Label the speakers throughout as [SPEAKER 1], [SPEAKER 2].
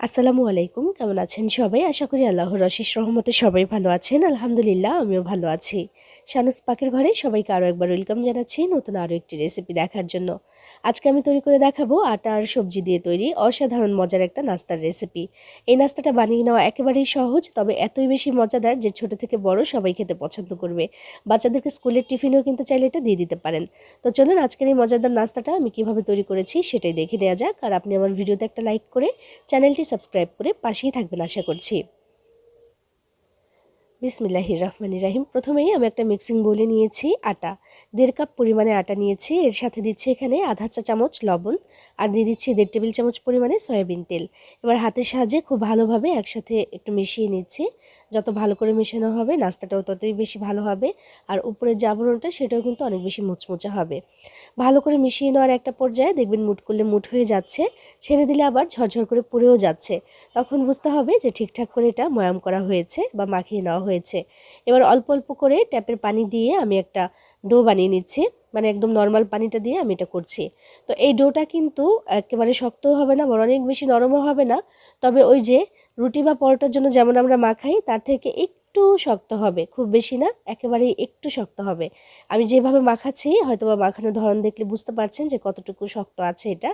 [SPEAKER 1] আসসালামু আলাইকুম, কেমন আছেন সবাই? আশা করি আল্লাহর অশেষ রহমতে সবাই ভালো আছেন। আলহামদুলিল্লাহ আমিও ভালো আছি। শানুস পাকের ঘরে সবাইকে আরও একবার ওয়েলকাম জানাচ্ছি নতুন আরও একটি রেসিপি দেখার জন্য। আজকে আমি তৈরি করে দেখাবো আটা আর সবজি দিয়ে তৈরি অসাধারণ মজার একটা নাস্তার রেসিপি। এই নাস্তাটা বানিয়ে নেওয়া একেবারেই সহজ, তবে এতই বেশি মজাদার যে ছোট থেকে বড় সবাই খেতে পছন্দ করবে। বাচ্চাদেরকে স্কুলের টিফিনেও কিন্তু চাইলে এটা দিয়ে দিতে পারেন। তো চলুন আজকের এই মজাদার নাস্তাটা আমি কিভাবে তৈরি করেছি সেটাই দেখে নেওয়া যাক। আর আপনি আমার ভিডিওতে একটা লাইক করে চ্যানেলটি সাবস্ক্রাইব করে পাশেই থাকবেন আশা করছি। বিসমিল্লাহির রহমানির রহিম। প্রথমেই আমি একটা মিক্সিং বোলে নিয়েছি আটা, 1.5 কাপ পরিমাণে আটা নিয়েছি। এর সাথে দিচ্ছি এখানে আধা চা চামচ লবণ আর দিয়ে দিচ্ছি 1.5 টেবিল চামচ পরিমাণে সয়াবিন তেল। এবার হাতের সাহায্যে খুব ভালোভাবে একসাথে একটু মিশিয়ে নিচ্ছি। যত ভালো করে মেশানো হবে নাস্তাটাও ততই বেশি ভালো হবে, আর উপরের যে আবরণটা সেটাও কিন্তু অনেক বেশি মুচমুচে হবে। ভালো করে মিশিয়ে নেওয়ার একটা পর্যায়ে দেখবেন মুঠ করলে মুঠ হয়ে যাচ্ছে, ছেড়ে দিলে আবার ঝরঝর করে পুড়েও যাচ্ছে। তখন বুঝতে হবে যে ঠিকঠাক করে এটা ময়াম করা হয়েছে বা মাখিয়ে নেওয়া হয়েছে। এবার অল্প অল্প করে ট্যাপের পানি দিয়ে আমি একটা ডো বানিয়ে নিচ্ছি, মানে একদম নর্মাল পানিটা দিয়ে আমি এটা করছি। তো এই ডোটা কিন্তু একেবারে শক্তও হবে না, বড় অনেক বেশি নরমও হবে না। তবে ওই যে রুটি বা পরোটার জন্য যেমন আমরা মাখাই তার থেকে একটু শক্ত হবে, খুব বেশি না, একেবারেই একটু শক্ত হবে। আমি যেভাবে মাখাচ্ছি হয়তো বা মাখানোর ধরন দেখলে বুঝতে পারছেন যে কতটুকু শক্ত আছে এটা,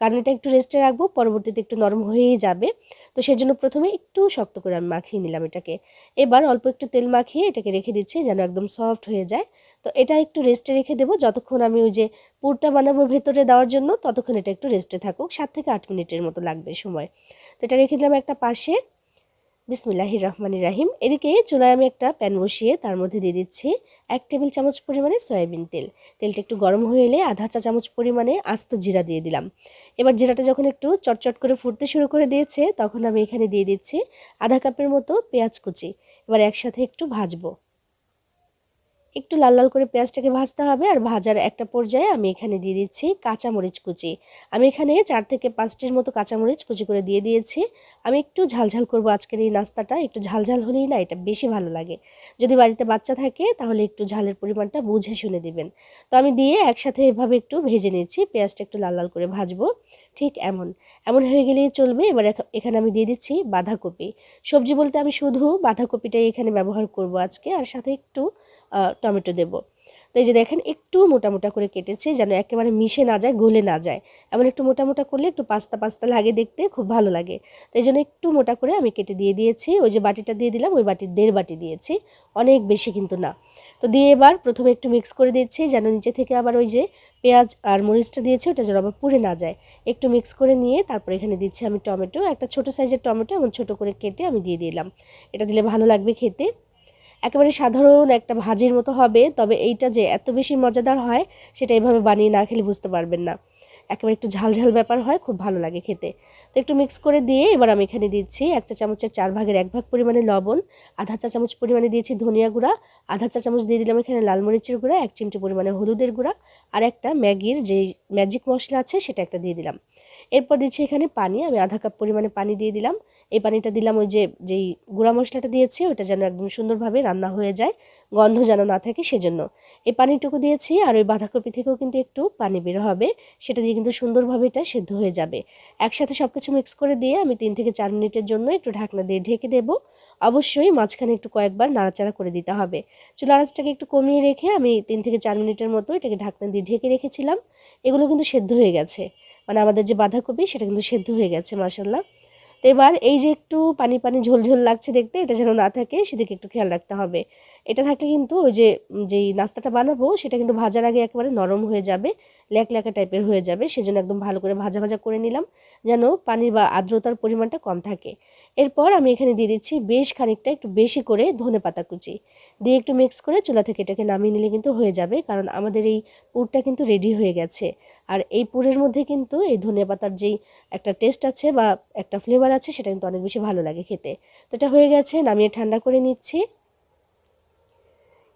[SPEAKER 1] কারণ এটা একটু রেস্টে রাখবো, পরবর্তীতে একটু নরম হয়েই যাবে। তো সেজন্য প্রথমে একটু শক্ত করে আমি মাখিয়ে নিলাম এটাকে। এবার অল্প একটু তেল মাখিয়ে এটাকে রেখে দিচ্ছি যেন একদম সফট হয়ে যায়। তো এটা একটু রেস্টে রেখে দেবো যতক্ষণ আমি ওই যে পুরটা বানাবো ভেতরে দেওয়ার জন্য, ততক্ষণ এটা একটু রেস্টে থাকুক, 7 থেকে 8 মিনিটের মতো লাগবে সময়। তো এটা রেখে দিলাম একটা পাশে। বিসমিল্লাহির রহমানির রহিম। এদিকে চুলায় আমি একটা প্যান বসিয়ে তার মধ্যে দিয়ে দিচ্ছি 1 টেবিল চামচ পরিমাণে সয়াবিন তেল। তেলটা একটু গরম হয়ে এলে আধা চা চামচ পরিমাণে আস্ত জিরা দিয়ে দিলাম। এবার জিরাটা যখন একটু চটচট করে ফুটতে শুরু করে দিয়েছে তখন আমি এখানে দিয়ে দিচ্ছি আধা কাপের মতো পেঁয়াজ কুচি। এবার একসাথে একটু ভাজবো, একটু লাল লাল করে পেঁয়াজটাকে ভাজতে হবে। আর ভাজার একটা পর্যায়ে আমি এখানে দিয়ে দিচ্ছি কাঁচামরিচ কুচি। আমি এখানে 4 থেকে 5টির মতো কাঁচামরিচ কুচি করে দিয়ে দিয়েছি। আমি একটু ঝালঝাল করব আজকের এই নাস্তাটা, একটু ঝালঝাল হলেই না এটা বেশি ভালো লাগে। যদি বাড়িতে বাচ্চা থাকে তাহলে একটু ঝালের পরিমাণটা বুঝে শুনে দিবেন। তো আমি দিয়ে একসাথে এভাবে একটু ভেজে নিচ্ছি, পেঁয়াজটা একটু লাল লাল করে ভাজবো। ঠিক এমন এমন হয়ে গেলেই চলবে। এবার এখানে আমি দিয়ে দিচ্ছি বাঁধাকপি। সবজি বলতে আমি শুধু বাঁধাকপিটাই এখানে ব্যবহার করব আজকে, আর সাথে একটু টমেটো দেব। তো এই যে দেখেন একটু মোটা মোটা করে কেটেছি যেন একেবারে মিশে না যায়, গলে না যায়। এমন একটু মোটা মোটা করলে একটু পাস্তা পাস্তা লাগে, দেখতে খুব ভালো লাগে। তো এই জন্য একটু মোটা করে আমি কেটে দিয়ে দিয়েছি। ওই যে বাটিটা দিয়ে দিলাম ওই বাটির 1.5 বাটি দিয়েছি, অনেক বেশি কিন্তু না। তো দিয়ে এবার প্রথমে একটু মিক্স করে দিচ্ছি যেন নিচে থেকে আবার ওই যে পেঁয়াজ আর মরিচটা দিয়েছি ওটা যেন আবার পুড়ে না যায়। একটু মিক্স করে নিয়ে তারপর এখানে দিচ্ছি আমি টমেটো, একটা ছোট সাইজের টমেটো এমন ছোট করে কেটে আমি দিয়ে দিলাম। এটা দিলে ভালো লাগবে খেতে। একেবারে সাধারণ একটা ভাজির মতো হবে, তবে এইটা যে এত বেশি মজাদার হয় সেটা এভাবে বানিয়ে না খেলে বুঝতে পারবেন না। একেবারে একটু ঝালঝাল ব্যাপার হয়, খুব ভালো লাগে খেতে। তো একটু মিক্স করে দিয়ে এবার আমি এখানে দিচ্ছি 1 চা চামচের 4 ভাগের 1 ভাগ পরিমাণে লবণ, আধা চা চামচ পরিমাণে দিয়েছি ধনিয়া গুঁড়া, আধা চা চামচ দিয়ে দিলাম এখানে লাল মরিচের গুঁড়া, 1 চিমটি পরিমাণে হলুদের গুঁড়া, আর একটা ম্যাগির যেই ম্যাজিক মশলা আছে সেটা একটা দিয়ে দিলাম। এরপর দিচ্ছি এখানে পানি, আমি আধা কাপ পরিমাণে পানি দিয়ে দিলাম। এই পানিটা দিলাম ওই যে যেই গুঁড়া মশলাটা দিয়েছি ওটা যেন একদম সুন্দরভাবে রান্না হয়ে যায়, গন্ধ যেন না থাকে সেজন্য এই পানিটুকু দিয়েছি। আর ওই বাঁধাকপি থেকেও কিন্তু একটু পানি বের হবে, সেটা দিয়ে কিন্তু সুন্দরভাবে এটা সেদ্ধ হয়ে যাবে। একসাথে সব কিছু মিক্স করে দিয়ে আমি 3 থেকে 4 মিনিটের জন্য একটু ঢাকনা দিয়ে ঢেকে দেব। অবশ্যই মাঝখানে একটু কয়েকবার নাড়াচাড়া করে দিতে হবে। চুলার আঁচটাকে একটু কমিয়ে রেখে আমি 3 থেকে 4 মিনিটের মতো এটাকে ঢাকনা দিয়ে ঢেকে রেখেছিলাম। এগুলো কিন্তু সেদ্ধ হয়ে গেছে, মানে আমাদের যে বাঁধাকপি সেটা কিন্তু সেদ্ধ হয়ে গেছে মাশাআল্লাহ। তো এবার এই যে একটু পানি পানি ঝোল ঝোল লাগছে দেখতে, এটা যেন না থাকে সেদিকে একটু খেয়াল রাখতে হবে। এটা থাকলে কিন্তু ওই যে যেই নাস্তাটা বানাবো সেটা কিন্তু ভাজার আগে একেবারে নরম হয়ে যাবে, ল্যাকল্যাকা টাইপের হয়ে যাবে। সেজন্য একদম ভালো করে ভাজা ভাজা করে নিলাম যেন পানির বা আর্দ্রতার পরিমাণটা কম থাকে। এরপর আমি এখানে দিয়ে দিচ্ছি বেশ খানিকটা একটু বেশি করে ধনেপাতা কুচি দিয়ে একটু মিক্স করে চুলা থেকে এটাকে নামিয়ে নিলে কিন্তু হয়ে যাবে, কারণ আমাদের এই পুরটা কিন্তু রেডি হয়ে গেছে। আর এই পুরের মধ্যে কিন্তু এই ধনেপাতার যেই একটা টেস্ট আছে বা একটা ফ্লেভার আছে সেটা কিন্তু অনেক বেশি ভালো লাগে খেতে। তো এটা হয়ে গেছে, নামিয়ে ঠান্ডা করে নিচ্ছি।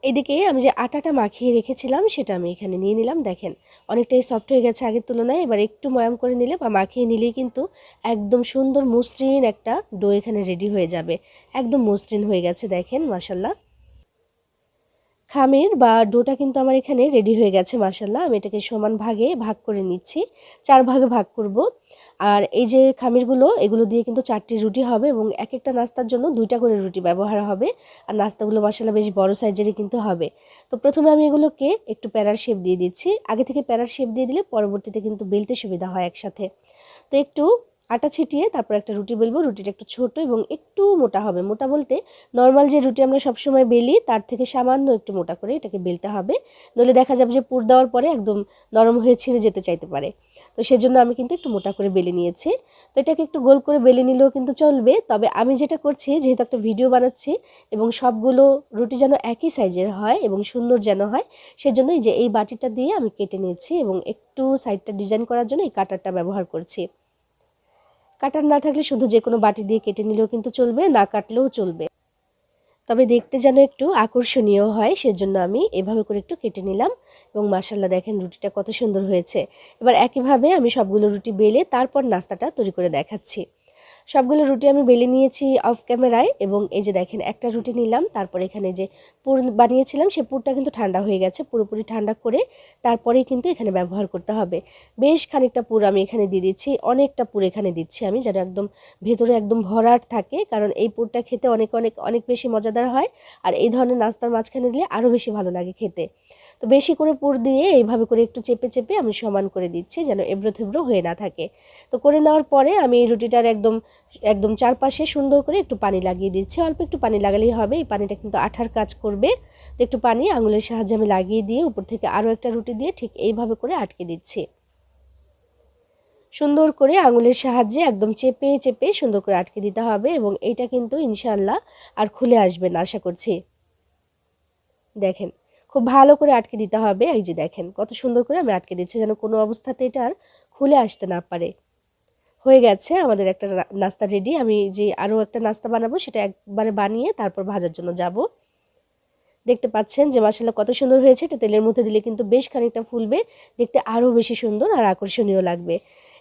[SPEAKER 1] এদিকে আমি যে আটাটা মাখিয়ে রেখেছিলাম সেটা আমি এখানে নিয়ে নিলাম। দেখেন অনেকটাই সফট হয়ে গেছে আগের তুলনায়। এবার একটু ময়াম করে নিলে বা মাখিয়ে নিলেই কিন্তু একদম সুন্দর মসৃণ একটা ডো এখানে রেডি হয়ে যাবে। একদম মসৃণ হয়ে গেছে দেখেন মাশাল্লাহ। খামির বা ডোটা কিন্তু আমার এখানে রেডি হয়ে গেছে মাশাল্লাহ। আমি এটাকে সমান ভাগে ভাগ করে নিচ্ছি, 4 ভাগে ভাগ করব। আর এই যে খামিরগুলো এগুলো দিয়ে কিন্তু 4টি রুটি হবে এবং এক একটা নাস্তার জন্য 2টা করে রুটি ব্যবহার হবে। আর নাস্তাগুলো মাশাআল্লাহ বেশ বড় সাইজেরই কিন্তু হবে। তো প্রথমে আমি এগুলোকে একটু প্যারার শেপ দিয়ে দিচ্ছি। আগে থেকে প্যারার শেপ দিয়ে দিলে পরবর্তীতে কিন্তু বেলতে সুবিধা হয় একসাথে। তো একটু আটা ছিটিয়ে তারপর একটা রুটি বেলবো। রুটিটা একটু ছোট এবং একটু মোটা হবে। মোটা বলতে নর্মাল যে রুটি আমরা সবসময় বেলি তার থেকে সামান্য একটু মোটা করে এটাকে বেলতে হবে। নইলে দেখা যাবে যে পুর দেওয়ার পরে একদম নরম হয়ে ছিঁড়ে যেতে চাইতে পারে। তো সেজন্য আমি কিন্তু একটু মোটা করে বেলে নিয়েছি। তো এটাকে একটু গোল করে বেলে নিলেও কিন্তু চলবে। তবে আমি যেটা করছি, যেহেতু একটা ভিডিও বানাচ্ছি এবং সবগুলো রুটি যেন একই সাইজের হয় এবং সুন্দর যেন হয়, সেজন্যই যে এই বাটিটা দিয়ে আমি কেটে নিয়েছি এবং একটু সাইডটা ডিজাইন করার জন্য এই কাটারটা ব্যবহার করছি। কাটার না থাকলে শুধু যে কোনো বাটি দিয়ে কেটে নিলেও কিন্তু চলবে, না কাটলেও চলবে। তবে দেখতে যেন একটু আকর্ষণীয় হয়, সেজন্য আমি এভাবে করে একটু কেটে নিলাম এবং মাশাআল্লাহ দেখেন রুটিটা কত সুন্দর হয়েছে। এবার একইভাবে আমি সবগুলো রুটি বেলে তারপর নাস্তাটা তৈরি করে দেখাচ্ছি। সবগুলো রুটি আমি বেলে নিয়েছি অফ ক্যামেরায় এবং এই যে দেখেন একটা রুটি নিলাম, তারপর এখানে যে পুর বানিয়েছিলাম সে পুরটা কিন্তু ঠান্ডা হয়ে গেছে। পুরোপুরি ঠান্ডা করে তারপরেই কিন্তু এখানে ব্যবহার করতে হবে। বেশ খানিকটা পুর আমি এখানে দিয়ে দিচ্ছি, অনেকটা পুর এখানে দিচ্ছি আমি, যেন একদম ভেতরে একদম ভরাট থাকে, কারণ এই পুরটা খেতে অনেক অনেক অনেক বেশি মজাদার হয়। আর এই ধরনের নাস্তার মাঝখানে দিলে আরও বেশি ভালো লাগে খেতে। তো বেশি করে পুর দিয়ে এইভাবে করে একটু চেপে চেপে আমি সমান করে দিচ্ছি, যেন এবড়ো থেবড়ো হয়ে না থাকে। তো করে নেওয়ার পরে আমি এই রুটিটার একদম একদম চারপাশে সুন্দর করে একটু পানি লাগিয়ে দিচ্ছি। অল্প একটু পানি লাগালেই হবে, এই পানিটা কিন্তু আঠার কাজ করবে। তো একটু পানি আঙুলের সাহায্যে আমি লাগিয়ে দিয়ে উপর থেকে আরও একটা রুটি দিয়ে ঠিক এইভাবে করে আটকে দিচ্ছি। সুন্দর করে আঙুলের সাহায্যে একদম চেপে চেপে সুন্দর করে আটকে দিতে হবে এবং এইটা কিন্তু ইনশাআল্লাহ আর খুলে আসবে না আশা করছি। দেখেন খুব ভালো করে আটকে দিতে হবে। এই যে দেখেন কত সুন্দর করে আমি আটকে দিচ্ছি, যেন কোনো অবস্থাতে এটা আর খুলে আসতে না পারে। হয়ে গেছে আমাদের একটা নাস্তা রেডি। আমি যে আরও একটা নাস্তা বানাবো সেটা একবারে বানিয়ে তারপর ভাজার জন্য যাব। দেখতে পাচ্ছেন যে মাশাআল্লাহ কত সুন্দর হয়েছে। এটা তেলের মধ্যে দিলে কিন্তু বেশ খানিকটা ফুলবে, দেখতে আরও বেশি সুন্দর আর আকর্ষণীয় লাগবে।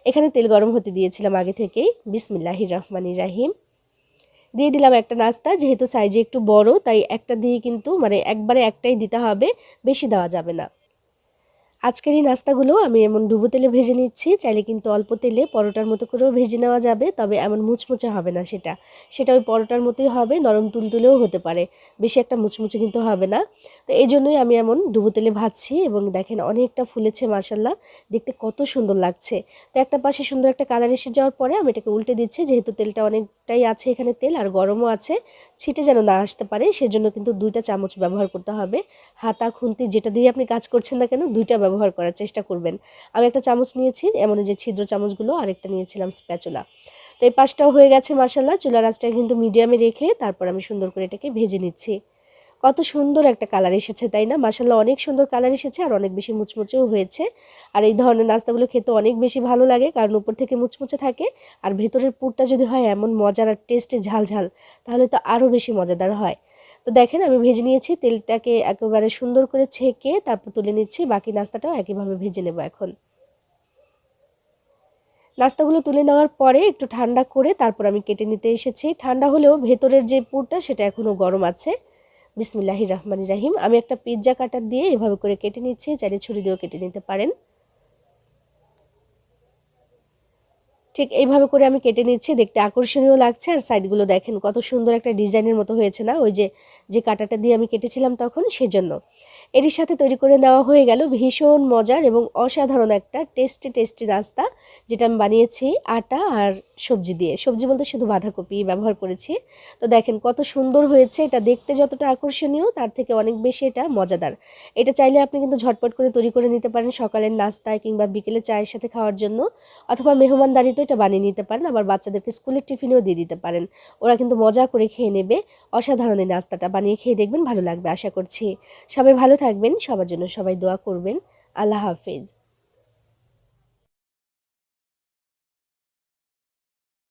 [SPEAKER 1] এখানে তেল গরম হতে দিয়েছিলাম আগে থেকেই। বিসমিল্লাহির রহমানির রাহিম। দিয়ে দিলাম একটা নাস্তা, যেহেতু সাইজে একটু বড় তাই একটা দিয়ে কিন্তু মানে একবারে একটাই দিতে হবে, বেশি দেওয়া যাবে না। আজকের এই নাস্তাগুলো আমি এমন ডুবো তেলে ভেজে নিচ্ছি। চাইলে কিন্তু অল্প তেলে পরোটার মতো করেও ভেজে নেওয়া যাবে, তবে এমন মুচমুচে হবে না সেটা ওই পরোটার মতোই হবে, নরম তুলতুলেও হতে পারে, বেশি একটা মুচমুচে কিন্তু হবে না। তো এই জন্যই আমি এমন ডুবো তেলে ভাজছি এবং দেখেন অনেকটা ফুলেছে মাশাআল্লাহ, দেখতে কত সুন্দর লাগছে। তো একটা পাশে সুন্দর একটা কালার এসে যাওয়ার পরে আমি এটাকে উল্টে দিচ্ছি, যেহেতু তেলটা অনেকটাই আছে এখানে, তেল আর গরমও আছে, ছিটে যেন না আসতে পারে সেজন্য কিন্তু 2টা চামচ ব্যবহার করতে হবে। হাতা খুন্তি যেটা দিয়ে আপনি কাজ করছেন না কেন 2টা ব্যবহার করার চেষ্টা করবেন। আমি একটা চামচ নিয়েছি এমন যে ছিদ্র চামচগুলো, আরেকটা নিয়েছিলাম স্প্যাচুলা। তো এই পাশটাও হয়ে গেছে মাশাআল্লাহ। চুলার আঁচটা কিন্তু মিডিয়ামে রেখে তারপর আমি সুন্দর করে এটাকে ভেজে নিচ্ছি। কত সুন্দর একটা কালার এসেছে তাই না? মাশাআল্লাহ অনেক সুন্দর কালার এসেছে আর অনেক বেশি মুচমুচেও হয়েছে। আর এই ধরনের নাস্তাগুলো খেতে অনেক বেশি ভালো লাগে, কারণ উপর থেকে মুচমুচে থাকে আর ভেতরের পুরটা যদি হয় এমন মজার আর টেস্টে ঝালঝাল, তাহলে তো আরও বেশি মজাদার হয়। তো দেখেন আমি ভেজে নিয়েছি, তেলটাকে একেবারে সুন্দর করে ছেঁকে তারপর তুলে নিচ্ছি। বাকি নাস্তাটাও একইভাবে ভেজে নেব এখন। নাস্তাগুলো তুলে নেওয়ার পরে একটু ঠান্ডা করে তারপর আমি কেটে নিতে এসেছি। ঠান্ডা হলেও ভেতরের যে পুরটা সেটা এখনও গরম আছে। বিসমিল্লাহির রহমানির রাহিম। আমি একটা পিৎজা কাটার দিয়ে এভাবে করে কেটে নিচ্ছি, চাইলে ছুরি দিয়েও কেটে নিতে পারেন। ঠিক এইভাবে করে আমি কেটে নিচ্ছি, দেখতে আকর্ষণীয় লাগছে আর সাইডগুলো দেখেন কত সুন্দর একটা ডিজাইনের মতো হয়েছে না, ওই যে কাঁটাটা দিয়ে আমি কেটেছিলাম তখন, সেজন্য। এরই সাথে তৈরি করে নেওয়া হয়ে গেল ভীষণ মজার এবং অসাধারণ একটা টেস্টি টেস্টি নাস্তা, যেটা আমি বানিয়েছি আটা আর সবজি দিয়ে। সবজি বলতে শুধু বাঁধাকপি ব্যবহার করেছি। তো দেখেন কত সুন্দর হয়েছে, এটা দেখতে যতটা আকর্ষণীয় তার থেকে অনেক বেশি এটা মজাদার। এটা চাইলে আপনি কিন্তু ঝটপট করে তৈরি করে নিতে পারেন সকালের নাস্তায় কিংবা বিকেলে চায়ের সাথে খাওয়ার জন্য, অথবা মেহমানদারিতেও এটা বানিয়ে নিতে পারেন। আবার বাচ্চাদেরকে স্কুলের টিফিনেও দিয়ে দিতে পারেন, ওরা কিন্তু মজা করে খেয়ে নেবে। অসাধারণ এই নাস্তাটা বানিয়ে খেয়ে দেখবেন, ভালো লাগবে আশা করছি। সবাই ভালো থাকবেন, সবার জন্য সবাই দোয়া করবেন। আল্লাহ হাফেজ।